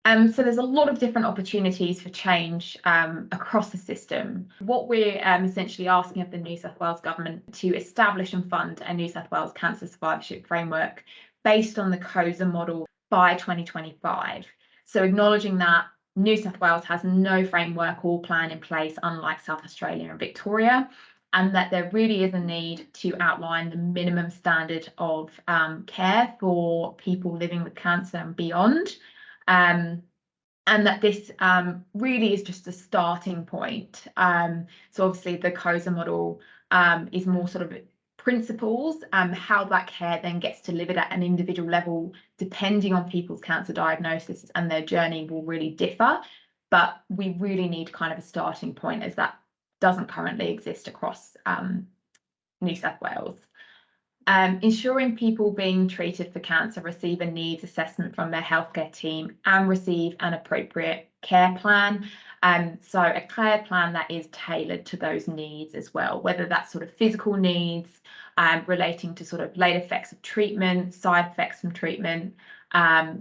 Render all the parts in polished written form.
So there's a lot of different opportunities for change across the system. What we're essentially asking of the New South Wales Government to establish and fund a New South Wales cancer survivorship framework based on the COSA model by 2025. So acknowledging that New South Wales has no framework or plan in place, unlike South Australia and Victoria, and that there really is a need to outline the minimum standard of care for people living with cancer and beyond. And that this really is just a starting point. So obviously the COSA model is more sort of principles, how that care then gets delivered at an individual level, depending on people's cancer diagnosis and their journey will really differ. But we really need kind of a starting point, as that doesn't currently exist across New South Wales. Ensuring people being treated for cancer receive a needs assessment from their healthcare team and receive an appropriate care plan. So a care plan that is tailored to those needs as well, whether that's sort of physical needs relating to sort of late effects of treatment, side effects from treatment,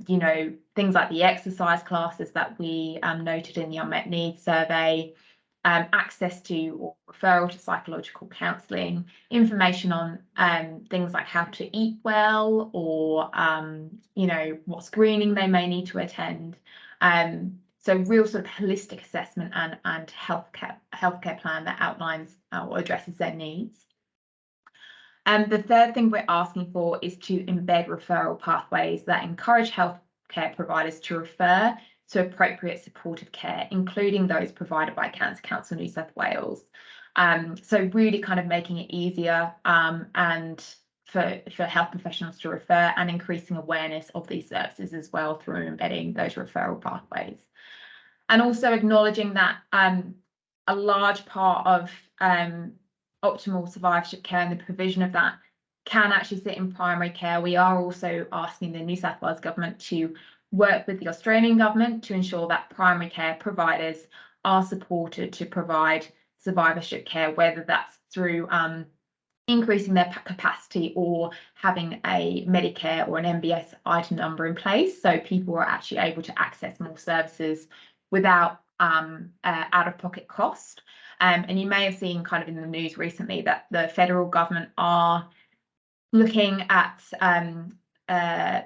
you know, things like the exercise classes that we noted in the unmet needs survey, access to or referral to psychological counselling, information on things like how to eat well, or you know, what screening they may need to attend. So real sort of holistic assessment and healthcare plan that outlines or addresses their needs. And the third thing we're asking for is to embed referral pathways that encourage healthcare providers to refer to appropriate supportive care, including those provided by Cancer Council New South Wales. So really kind of making it easier and for health professionals to refer, and increasing awareness of these services as well through embedding those referral pathways. And also acknowledging that a large part of optimal survivorship care and the provision of that can actually sit in primary care. We are also asking the New South Wales Government to work with the Australian Government to ensure that primary care providers are supported to provide survivorship care, whether that's through increasing their capacity or having a Medicare or an MBS item number in place, so people are actually able to access more services without out-of-pocket cost. And you may have seen kind of in the news recently that the federal government are looking at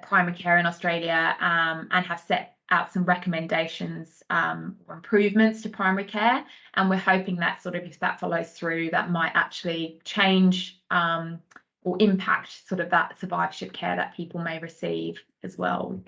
primary care in Australia and have set out some recommendations or improvements to primary care, and we're hoping that sort of, if that follows through, that might actually change or impact sort of that survivorship care that people may receive as well.